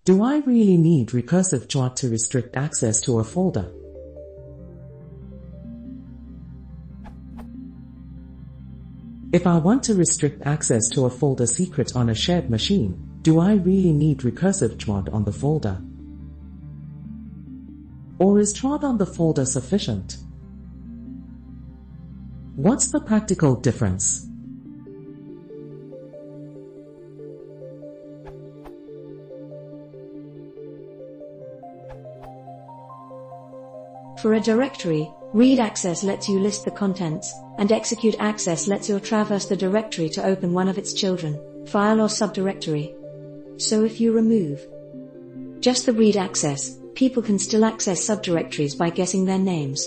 Do I really need recursive chmod to restrict access to a folder? If I want to restrict access to a folder secret on a shared machine, do I really need recursive chmod on the folder? Or is chmod on the folder sufficient? What's the practical difference? For a directory, read access lets you list the contents, and execute access lets you traverse the directory to open one of its children, file or subdirectory. So if you remove just the read access, people can still access subdirectories by guessing their names.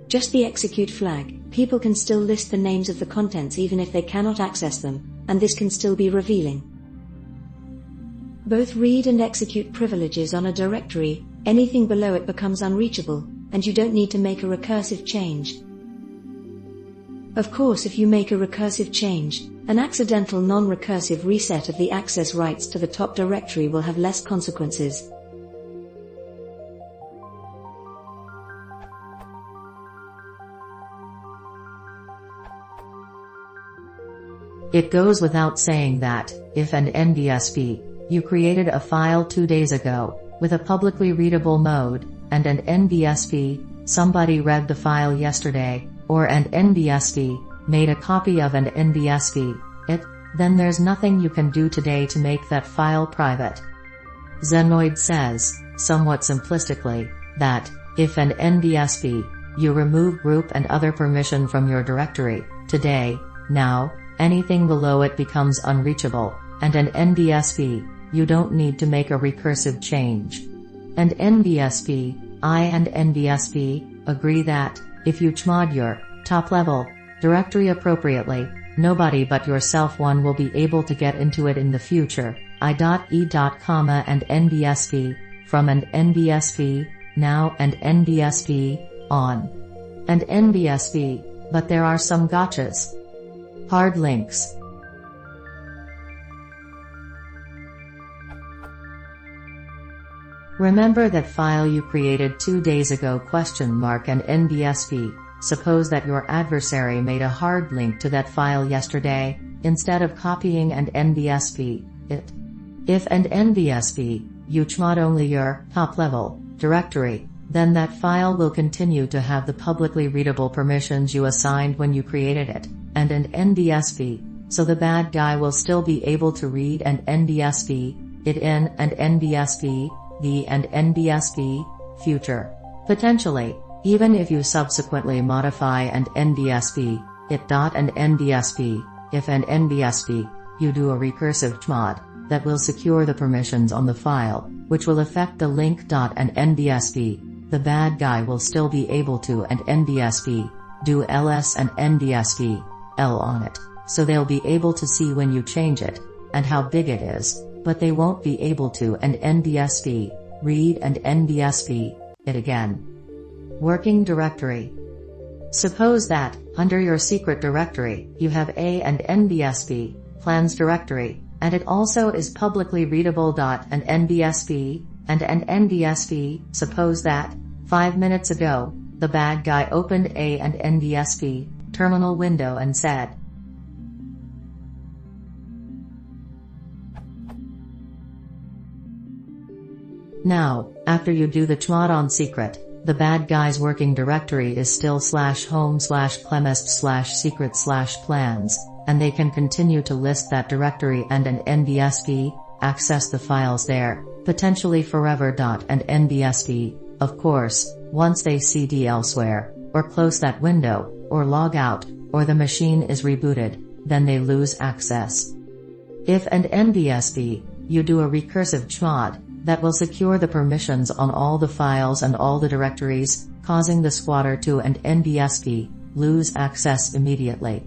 Just the execute flag, people can still list the names of the contents even if they cannot access them, and this can still be revealing. Both read and execute privileges on a directory, anything below it becomes unreachable, and you don't need to make a recursive change. Of course, if you make a recursive change, an accidental non-recursive reset of the access rights to the top directory will have less consequences. It goes without saying that, if an NBSP, you created a file 2 days ago, with a publicly readable mode, and an NBSP, somebody read the file yesterday, or an NBSP, made a copy of an NBSP, then there's nothing you can do today to make that file private. Zenoid says, somewhat simplistically, that, if an NBSP, you remove group and other permission from your directory, today, now, anything below it becomes unreachable, and an NBSP, you don't need to make a recursive change. And NBSP, I and NBSP, agree that, if you chmod your top-level directory appropriately, nobody but yourself one will be able to get into it in the future. And NBSP, from and NBSP, now and NBSP, on. And NBSP, but there are some gotchas. Hard links. Remember that file you created 2 days ago ? And NBSP, suppose that your adversary made a hard link to that file yesterday, instead of copying and NBSP, it. If and NBSP, you chmod only your top-level directory, then that file will continue to have the publicly readable permissions you assigned when you created it, and an NBSP, so the bad guy will still be able to read and NBSP, it in and NBSP, the and NBSP, future. Potentially, even if you subsequently modify and NBSP, it. And NBSP, if and NBSP, you do a recursive chmod, that will secure the permissions on the file, which will affect the link. And NBSP, the bad guy will still be able to and NBSP, do ls and NBSP, L on it, so they'll be able to see when you change it, and how big it is, but they won't be able to and NBSP, read and NBSP, it again. Working directory. Suppose that, under your secret directory, you have a and NBSP, plans directory, and it also is publicly readable. And NBSP, and an NBSP, suppose that, 5 minutes ago, the bad guy opened a and NBSP, terminal window and said, now, after you do the chmod on secret, the bad guy's working directory is still /home/clemest/secret/plans, and they can continue to list that directory and an NBSP, access the files there, potentially forever. And NBSP, of course, once they cd elsewhere, or close that window, or log out, or the machine is rebooted, then they lose access. If and NBSP, you do a recursive chmod, that will secure the permissions on all the files and all the directories, causing the squatter to and NBSP, lose access immediately.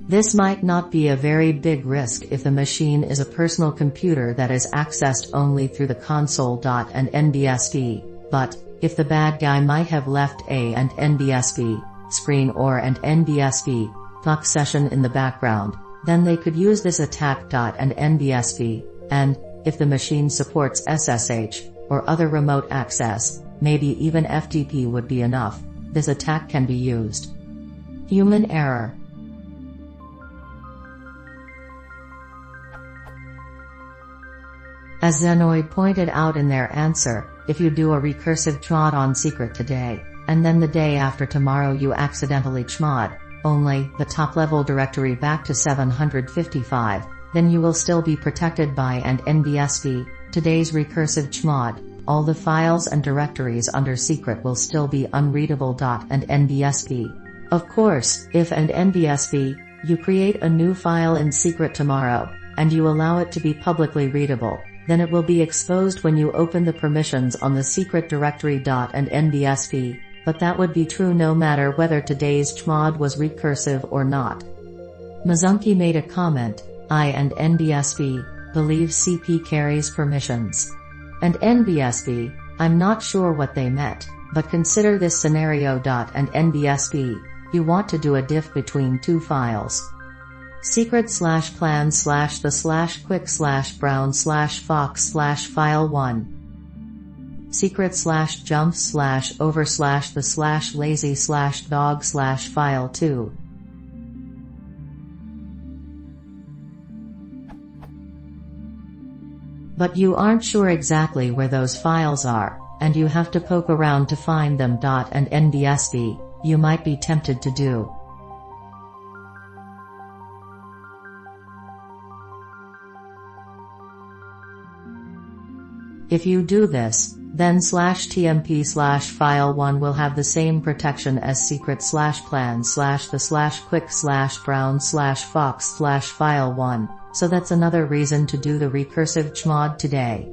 This might not be a very big risk if the machine is a personal computer that is accessed only through the console. And NBSP, but, if the bad guy might have left a and NBSP, screen or and NBSP, doc session in the background, then they could use this attack. And NBSP, and, if the machine supports SSH, or other remote access, maybe even FTP would be enough, this attack can be used. Human error. As Zenoid pointed out in their answer, if you do a recursive chmod on secret today, and then the day after tomorrow you accidentally chmod only the top-level directory back to 755, then you will still be protected by and NBSP, today's recursive chmod. All the files and directories under secret will still be unreadable. And NBSP. Of course, if and NBSP, you create a new file in secret tomorrow, and you allow it to be publicly readable, then it will be exposed when you open the permissions on the secret directory. And NBSP, but that would be true no matter whether today's chmod was recursive or not. Mazunki made a comment, I and NBSP believe CP carries permissions. And NBSP, I'm not sure what they meant, but consider this scenario. And NBSP, you want to do a diff between two files. secret/plan/the/quick/brown/fox/file1 secret/jump/over/the/lazy/dog/file2. But you aren't sure exactly where those files are, and you have to poke around to find them. And NBSP, you might be tempted to do. If you do this, then /tmp/file1 will have the same protection as secret/plan/the/quick/brown/fox/file1, so that's another reason to do the recursive chmod today.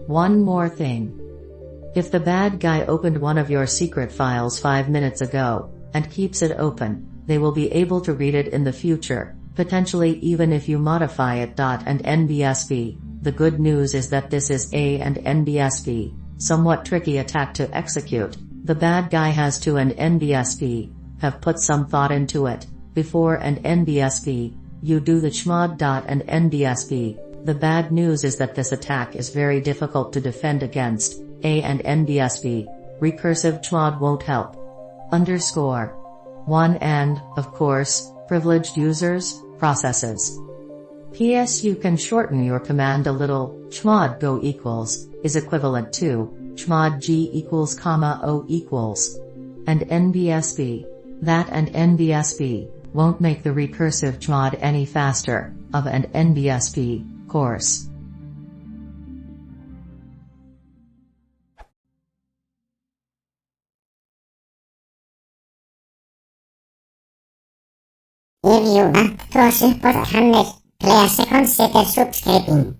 One more thing. If the bad guy opened one of your secret files 5 minutes ago, and keeps it open, they will be able to read it in the future, potentially even if you modify it. And NBSP, the good news is that this is a and NBSP, somewhat tricky attack to execute. The bad guy has to and NBSP have put some thought into it before and NBSP, you do the chmod. And NBSP, the bad news is that this attack is very difficult to defend against. A and NBSP, recursive chmod won't help. _1 and, of course, privileged users, processes. PS you can shorten your command a little. Chmod go equals is equivalent to chmod g equals o equals. And NBSP. That and NBSP won't make the recursive chmod any faster, of and NBSP, course. If you want to support Hamlet, please consider subscribing.